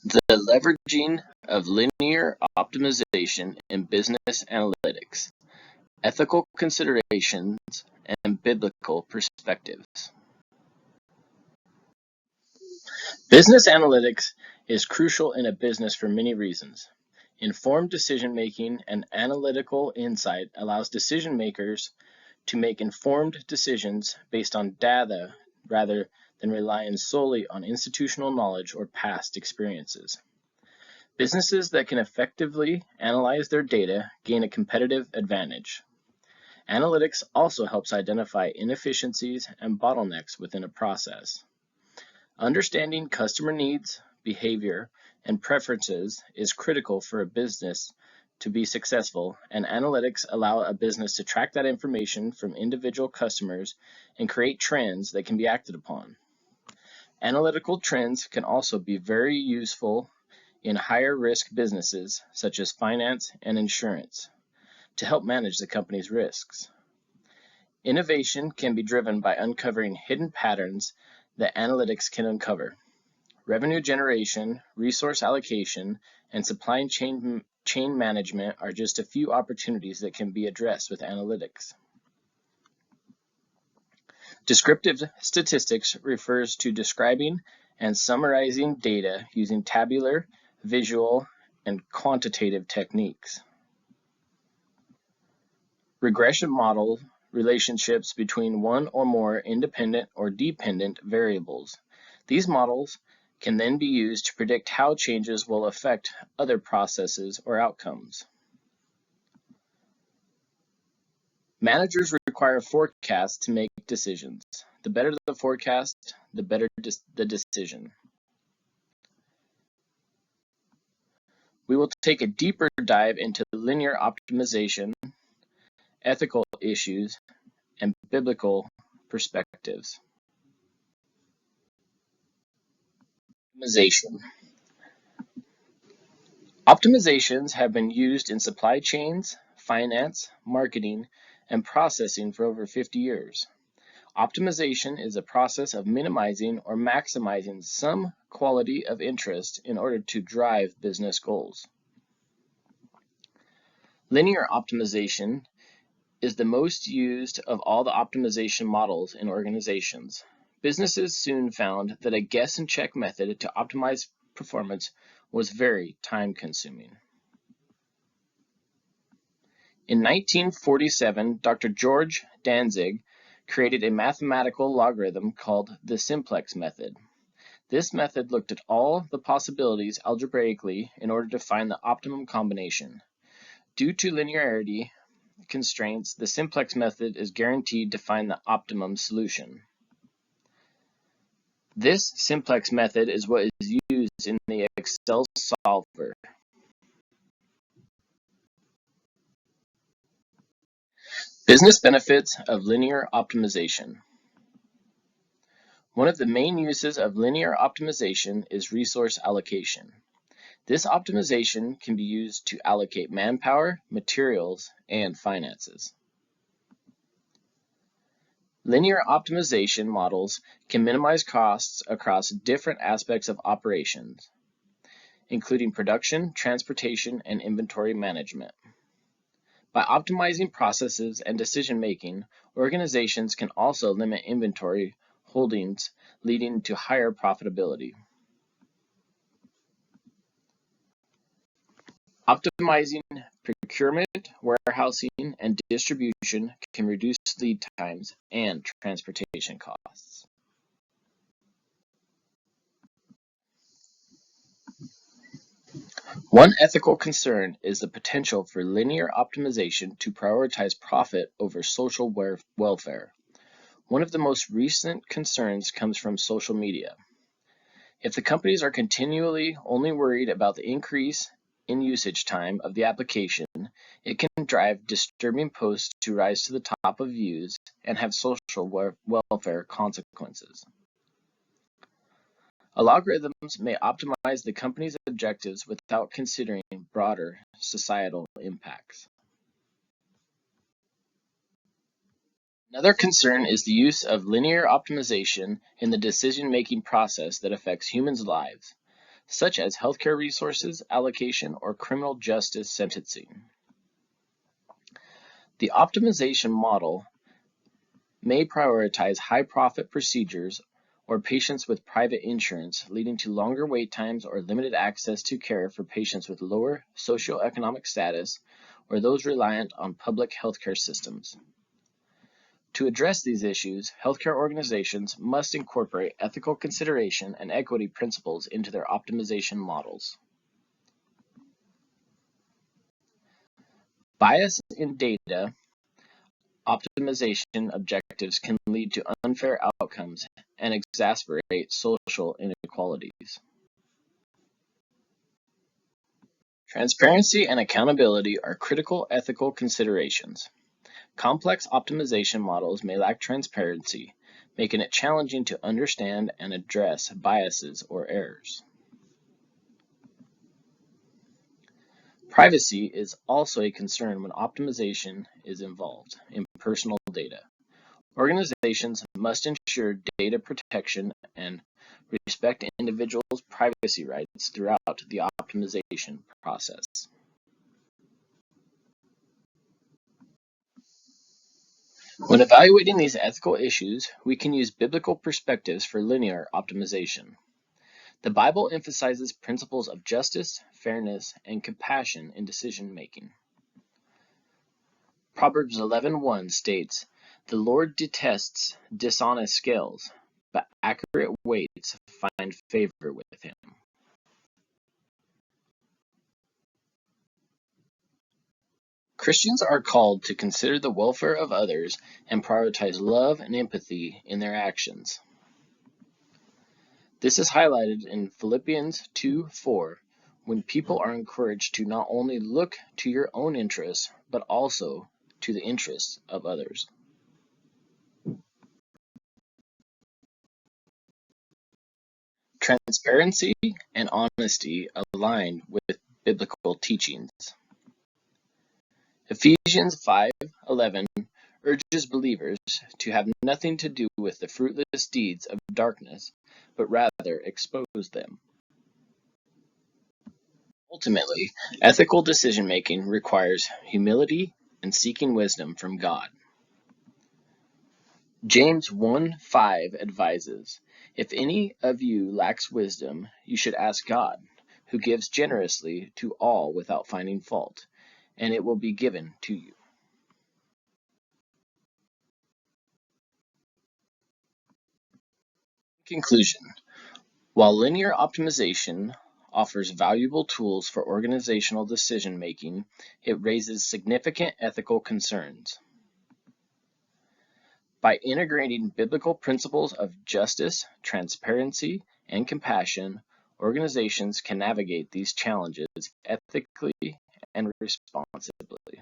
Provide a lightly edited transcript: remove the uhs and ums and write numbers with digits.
The leveraging of linear optimization in business analytics, ethical considerations, and biblical perspectives. Business analytics is crucial in a business for many reasons. Informed decision-making and analytical insight allows decision makers to make informed decisions based on data rather than relying solely on institutional knowledge or past experiences. Businesses that can effectively analyze their data gain a competitive advantage. Analytics also helps identify inefficiencies and bottlenecks within a process. Understanding customer needs, behavior, and preferences is critical for a business to be successful, and analytics allow a business to track that information from individual customers and create trends that can be acted upon. Analytical trends can also be very useful in higher risk businesses such as finance and insurance to help manage the company's risks. Innovation can be driven by uncovering hidden patterns that analytics can uncover. Revenue generation, resource allocation, and supply chain management are just a few opportunities that can be addressed with analytics. Descriptive statistics refers to describing and summarizing data using tabular, visual, and quantitative techniques. Regression model relationships between one or more independent or dependent variables. These models can then be used to predict how changes will affect other processes or outcomes. Managers require forecasts to make decisions. The better the forecast, the better the decision. We will take a deeper dive into linear optimization, ethical issues, and biblical perspectives. Optimization. Optimizations have been used in supply chains, finance, marketing, and processing for over 50 years. Optimization is a process of minimizing or maximizing some quality of interest in order to drive business goals. Linear optimization is the most used of all the optimization models in organizations. Businesses soon found that a guess and check method to optimize performance was very time-consuming. In 1947, Dr. George Dantzig created a mathematical logarithm called the simplex method. This method looked at all the possibilities algebraically in order to find the optimum combination. Due to linearity constraints, the simplex method is guaranteed to find the optimum solution. This simplex method is what is used in the Excel solver. Business benefits of linear optimization. One of the main uses of linear optimization is resource allocation. This optimization can be used to allocate manpower, materials, and finances. Linear optimization models can minimize costs across different aspects of operations, including production, transportation, and inventory management. By optimizing processes and decision-making, organizations can also limit inventory holdings, leading to higher profitability. Optimizing procurement, warehousing, and distribution can reduce lead times and transportation costs. One ethical concern is the potential for linear optimization to prioritize profit over social welfare. One of the most recent concerns comes from social media. If the companies are continually only worried about the increase in usage time of the application, it can drive disturbing posts to rise to the top of views and have social welfare consequences. Algorithms may optimize the company's objectives without considering broader societal impacts. Another concern is the use of linear optimization in the decision-making process that affects humans' lives. such as healthcare resources allocation or criminal justice sentencing. The optimization model may prioritize high-profit procedures or patients with private insurance, leading to longer wait times or limited access to care for patients with lower socioeconomic status or those reliant on public healthcare systems. To address these issues, healthcare organizations must incorporate ethical consideration and equity principles into their optimization models. Bias in data optimization objectives can lead to unfair outcomes and exacerbate social inequalities. Transparency and accountability are critical ethical considerations. Complex optimization models may lack transparency, making it challenging to understand and address biases or errors. Privacy is also a concern when optimization is involved in personal data. Organizations must ensure data protection and respect individuals' privacy rights throughout the optimization process. When evaluating these ethical issues, we can use biblical perspectives for linear optimization. The Bible emphasizes principles of justice, fairness, and compassion in decision making. Proverbs 11:1 states, "The Lord detests dishonest scales, but accurate weights find favor with him." Christians are called to consider the welfare of others and prioritize love and empathy in their actions. This is highlighted in Philippians 2:4, when people are encouraged to not only look to your own interests, but also to the interests of others. Transparency and honesty align with biblical teachings. Ephesians 5:11 urges believers to have nothing to do with the fruitless deeds of darkness, but rather expose them. Ultimately, ethical decision-making requires humility and seeking wisdom from God. James 1:5 advises, "If any of you lacks wisdom, you should ask God, who gives generously to all without finding fault, and it will be given to you." Conclusion: while linear optimization offers valuable tools for organizational decision-making, it raises significant ethical concerns. By integrating biblical principles of justice, transparency, and compassion, organizations can navigate these challenges ethically and responsibly.